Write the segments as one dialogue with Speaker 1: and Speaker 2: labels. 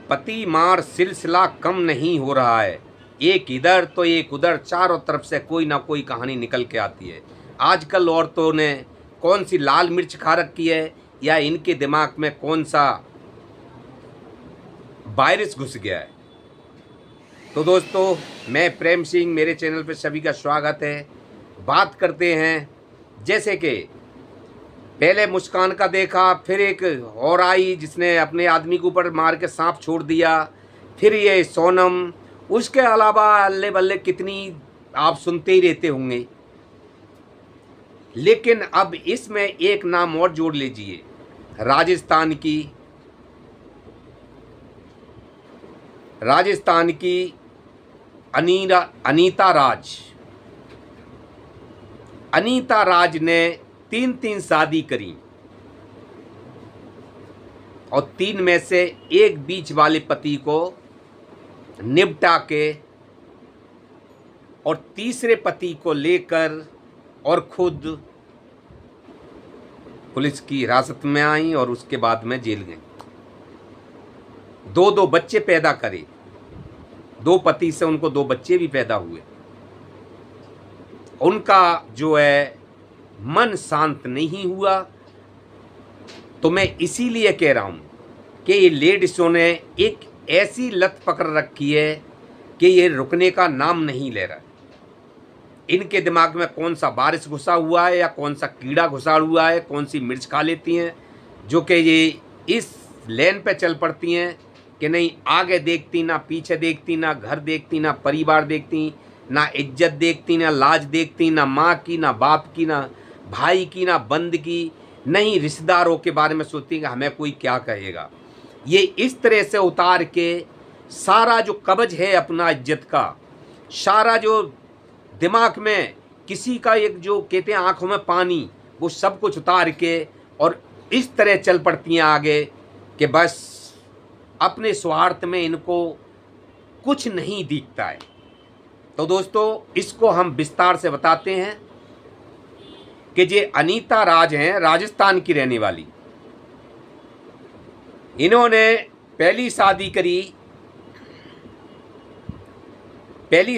Speaker 1: पति मार सिलसिला कम नहीं हो रहा है। एक इधर तो एक उधर, चारों तरफ से कोई ना कोई कहानी निकल के आती है। आजकल औरतों ने कौन सी लाल मिर्च खा रखी है या इनके दिमाग में कौन सा वायरस घुस गया है। तो दोस्तों, मैं प्रेम सिंह, मेरे चैनल पर सभी का स्वागत है। बात करते हैं, जैसे कि पहले मुस्कान का देखा, फिर एक और आई जिसने अपने आदमी के ऊपर मार के सांप छोड़ दिया, फिर ये सोनम, उसके अलावा अल्ले बल्ले कितनी आप सुनते ही रहते होंगे। लेकिन अब इसमें एक नाम और जोड़ लीजिए, राजस्थान की अनीता राज ने 3 शादी करी और 3 में से एक बीच वाले पति को निपटा के और तीसरे पति को लेकर और खुद पुलिस की हिरासत में आई और उसके बाद में जेल गई। 2 बच्चे पैदा करे, 2 पति से उनको 2 बच्चे भी पैदा हुए। उनका जो है मन शांत नहीं हुआ। तो मैं इसीलिए कह रहा हूं कि ये लेडीज़ों ने एक ऐसी लत पकड़ रखी है कि ये रुकने का नाम नहीं ले रहा। इनके दिमाग में कौन सा वायरस घुसा हुआ है या कौन सा कीड़ा घुसा हुआ है, कौन सी मिर्च खा लेती हैं, जो कि ये इस लेन पे चल पड़ती हैं कि नहीं आगे देखती, ना पीछे देखती, ना घर देखती, ना परिवार देखती, ना इज्जत देखती, ना लाज देखती, ना माँ की, ना बाप की, ना भाई की, ना बंद की, नहीं रिश्तेदारों के बारे में सोचती कि हमें कोई क्या कहेगा। ये इस तरह से उतार के सारा जो कब्ज है अपना इज्जत का, सारा जो दिमाग में किसी का एक जो कहते हैं आंखों में पानी, वो सब कुछ उतार के और इस तरह चल पड़ती हैं आगे कि बस अपने स्वार्थ में इनको कुछ नहीं दिखता है। तो दोस्तों, इसको हम विस्तार से बताते हैं कि जे अनीता राज हैं, राजस्थान की रहने वाली, इन्होंने पहली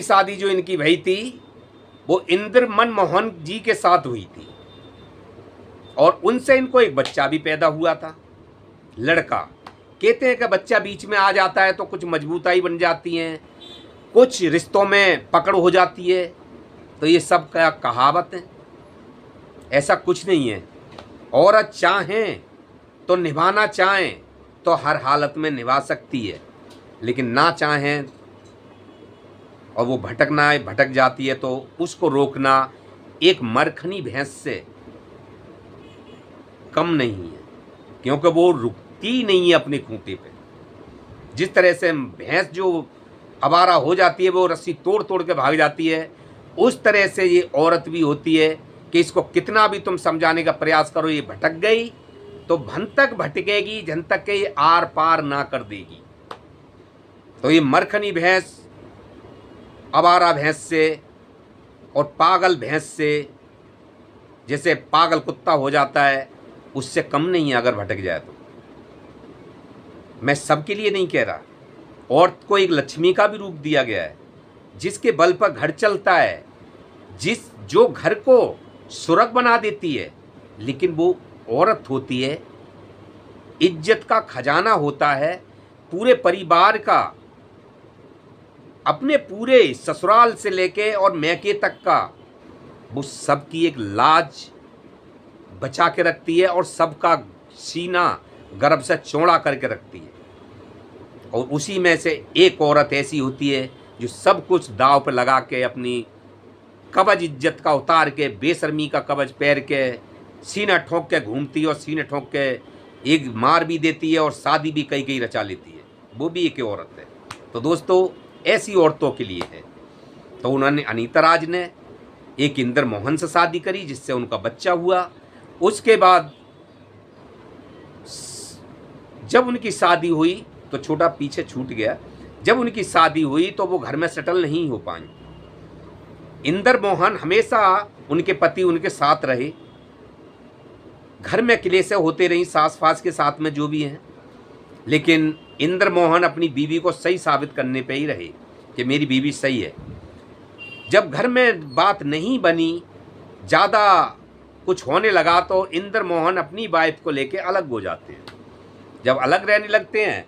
Speaker 1: शादी जो इनकी भई थी वो इंद्र मनमोहन जी के साथ हुई थी और उनसे इनको एक बच्चा भी पैदा हुआ था, लड़का। कहते हैं कि बच्चा बीच में आ जाता है तो कुछ मजबूताई बन जाती हैं, कुछ रिश्तों में पकड़ हो जाती है। तो ये सब क्या कहावत है, ऐसा कुछ नहीं है। औरत चाहें तो निभाना चाहें तो हर हालत में निभा सकती है, लेकिन ना चाहें और वो भटक जाती है तो उसको रोकना एक मरखनी भैंस से कम नहीं है, क्योंकि वो रुकती नहीं है अपने खूंटे पे। जिस तरह से भैंस जो आवारा हो जाती है वो रस्सी तोड़ तोड़ के भाग जाती है, उस तरह से ये औरत भी होती है कि इसको कितना भी तुम समझाने का प्रयास करो, ये भटक गई तो भंतक भटकेगी, जन तक के ये आर पार ना कर देगी। तो ये मरखनी भैंस आवारा भैंस से और पागल भैंस से, जैसे पागल कुत्ता हो जाता है, उससे कम नहीं है अगर भटक जाए तो। मैं सबके लिए नहीं कह रहा। औरत को एक लक्ष्मी का भी रूप दिया गया है, जिसके बल पर घर चलता है, जो घर को सुरग बना देती है। लेकिन वो औरत होती है, इज्जत का खजाना होता है पूरे परिवार का, अपने पूरे ससुराल से लेके और मैके तक का, वो सबकी एक लाज बचा के रखती है और सबका सीना गर्भ से चौड़ा करके रखती है। और उसी में से एक औरत ऐसी होती है जो सब कुछ दांव पे लगा के अपनी कवच इज्जत का उतार के, बेशर्मी का कवच पैर के सीना ठोक के घूमती है और सीने ठोक के एक मार भी देती है और शादी भी कई कई रचा लेती है। वो भी एक औरत है। तो दोस्तों, ऐसी औरतों के लिए है। तो उन्होंने अनीता राज ने एक इंद्र मोहन से शादी करी, जिससे उनका बच्चा हुआ। उसके बाद जब उनकी शादी हुई तो छोटा पीछे छूट गया, जब उनकी शादी हुई तो वो घर में सेटल नहीं हो पाई। इंद्र मोहन हमेशा उनके पति उनके साथ रहे, घर में क्लेश होते रही सास फास के साथ में जो भी हैं, लेकिन इंद्रमोहन अपनी बीवी को सही साबित करने पे ही रहे कि मेरी बीवी सही है। जब घर में बात नहीं बनी, ज़्यादा कुछ होने लगा, तो इंद्रमोहन अपनी वाइफ को लेके अलग हो जाते हैं। जब अलग रहने लगते हैं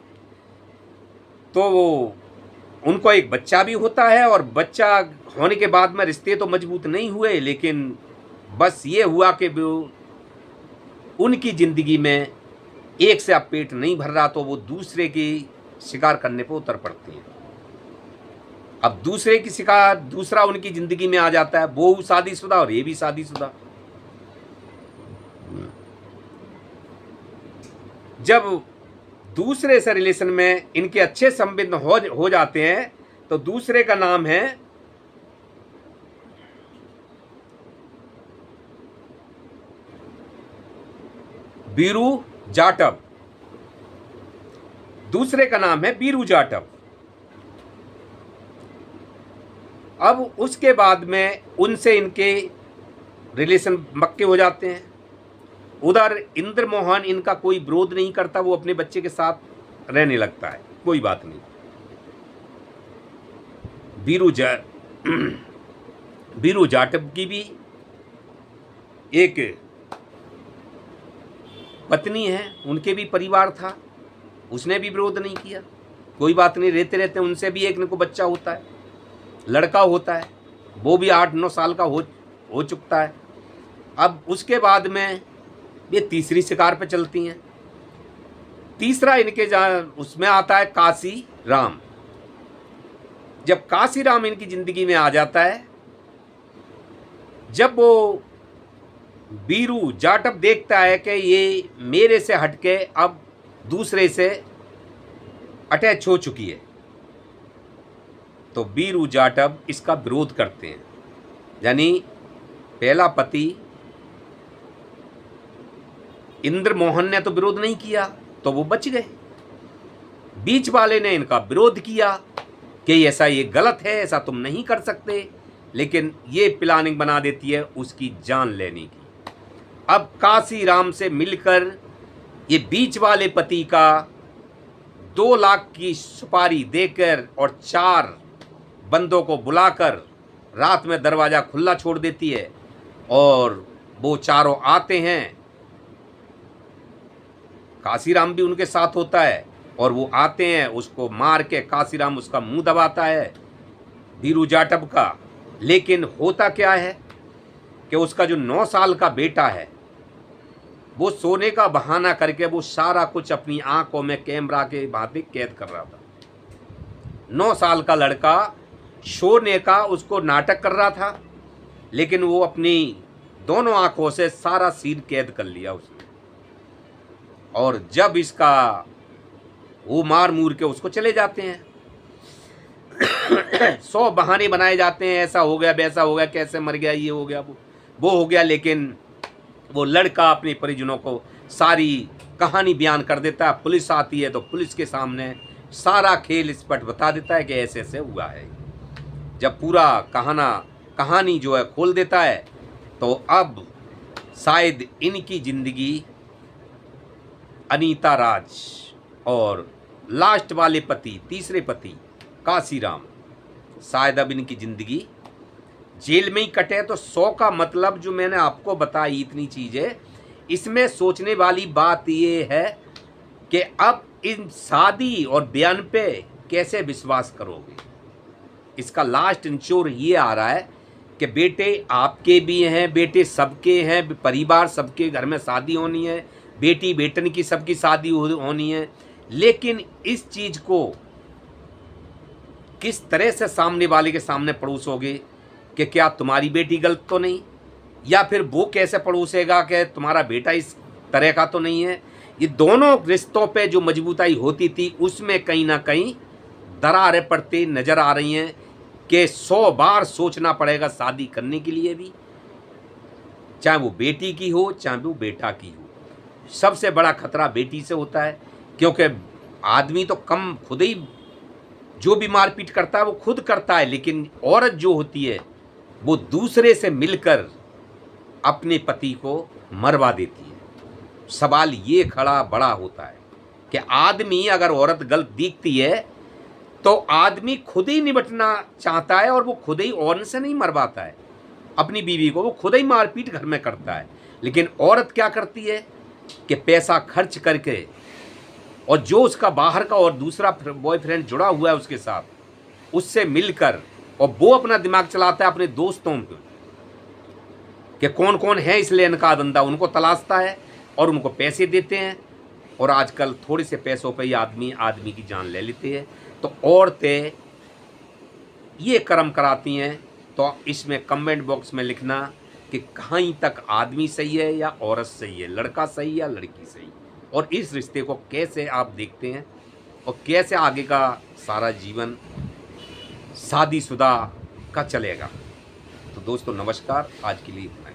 Speaker 1: तो वो उनको एक बच्चा भी होता है, और बच्चा होने के बाद में रिश्ते तो मजबूत नहीं हुए, लेकिन बस ये हुआ कि वो उनकी ज़िंदगी में एक से अब पेट नहीं भर रहा, तो वो दूसरे की शिकार करने पर उतर पड़ती हैं। अब दूसरे की शिकार दूसरा उनकी ज़िंदगी में आ जाता है, वो शादीशुदा और ये भी शादीशुदा। जब दूसरे से रिलेशन में इनके अच्छे संबंध हो जाते हैं, तो दूसरे का नाम है बीरू जाटव। दूसरे का नाम है बीरू जाटव। अब उसके बाद में उनसे इनके रिलेशन पक्के हो जाते हैं। उधर इंद्रमोहन इनका कोई विरोध नहीं करता, वो अपने बच्चे के साथ रहने लगता है, कोई बात नहीं। बीरू जाटव की भी एक पत्नी है, उनके भी परिवार था, उसने भी विरोध नहीं किया, कोई बात नहीं, रहते रहते उनसे भी एक न को बच्चा होता है, लड़का होता है, वो भी 8-9 साल का हो चुकता है। अब उसके बाद में ये तीसरी शिकार पे चलती हैं। तीसरा इनके उसमें आता है काशी राम। जब काशी राम इनकी ज़िंदगी में आ जाता है, जब वो बीरू जाटव देखता है कि ये मेरे से हटके अब दूसरे से अटैच हो चुकी है, तो बीरू जाटव इसका विरोध करते हैं। यानी पहला पति इंद्रमोहन ने तो विरोध नहीं किया, तो वो बच गए। बीच वाले ने इनका विरोध किया कि ऐसा ये गलत है, ऐसा तुम नहीं कर सकते, लेकिन ये प्लानिंग बना देती है उसकी जान लेने की। अब काशी राम से मिलकर ये बीच वाले पति का 2 लाख की सुपारी देकर और 4 बंदों को बुलाकर रात में दरवाज़ा खुला छोड़ देती है, और वो चारों आते हैं। काशीराम भी उनके साथ होता है, और वो आते हैं, उसको मार के काशीराम उसका मुंह दबाता है बीरू जाटव का। लेकिन होता क्या है कि उसका जो 9 साल का बेटा है, वो सोने का बहाना करके वो सारा कुछ अपनी आंखों में कैमरा के भांति कैद कर रहा था। 9 साल का लड़का सोने का उसको नाटक कर रहा था, लेकिन वो अपनी दोनों आंखों से सारा सीन कैद कर लिया उसने। और जब इसका वो मार मूर के उसको चले जाते हैं। 100 बहाने बनाए जाते हैं, ऐसा हो गया, वैसा हो गया, कैसे मर गया, ये हो गया, वो हो गया। लेकिन वो लड़का अपने परिजनों को सारी कहानी बयान कर देता है। पुलिस आती है तो पुलिस के सामने सारा खेल स्पष्ट बता देता है कि ऐसे ऐसे हुआ है। जब पूरा कहानी जो है खोल देता है, तो अब शायद इनकी ज़िंदगी अनीता राज और लास्ट वाले पति, तीसरे पति काशीराम, शायद अब इनकी ज़िंदगी जेल में ही कटे। तो 100 का मतलब जो मैंने आपको बताई इतनी चीज़ें, इसमें सोचने वाली बात ये है कि अब इन शादी और बयान पे कैसे विश्वास करोगे। इसका लास्ट इंश्योर ये आ रहा है कि बेटे आपके भी हैं, बेटे सबके हैं, परिवार सबके घर में शादी होनी है, बेटी बेटन की सबकी शादी होनी है। लेकिन इस चीज़ को किस तरह से सामने वाले के सामने परोसोगे कि क्या तुम्हारी बेटी गलत तो नहीं, या फिर वो कैसे परोसेगा कि तुम्हारा बेटा इस तरह का तो नहीं है। ये दोनों रिश्तों पे जो मजबूताई होती थी, उसमें कहीं ना कहीं दरारें पड़ती नज़र आ रही हैं कि 100 बार सोचना पड़ेगा शादी करने के लिए भी, चाहे वो बेटी की हो चाहे वो बेटा की हो। सबसे बड़ा खतरा बेटी से होता है, क्योंकि आदमी तो कम खुद ही जो भी मारपीट करता है वो खुद करता है, लेकिन औरत जो होती है वो दूसरे से मिलकर अपने पति को मरवा देती है। सवाल ये खड़ा बड़ा होता है कि आदमी अगर औरत गलत दिखती है तो आदमी खुद ही निपटना चाहता है और वो खुद ही औरत से नहीं मरवाता है अपनी बीवी को, वो खुद ही मारपीट घर में करता है। लेकिन औरत क्या करती है कि पैसा खर्च करके और जो उसका बाहर का और दूसरा बॉयफ्रेंड जुड़ा हुआ है उसके साथ, उससे मिलकर और वो अपना दिमाग चलाता है अपने दोस्तों पे कि कौन कौन है इस लेन का धंधा, उनको तलाशता है और उनको पैसे देते हैं। और आजकल थोड़े से पैसों पे ही आदमी की जान ले लेते हैं। तो औरतें ये कर्म कराती हैं। तो इसमें कमेंट बॉक्स में लिखना कि कहीं तक आदमी सही है या औरत सही है, लड़का सही या लड़की सही, और इस रिश्ते को कैसे आप देखते हैं और कैसे आगे का सारा जीवन शादीशुदा का चलेगा। तो दोस्तों नमस्कार, आज के लिए इतना ही।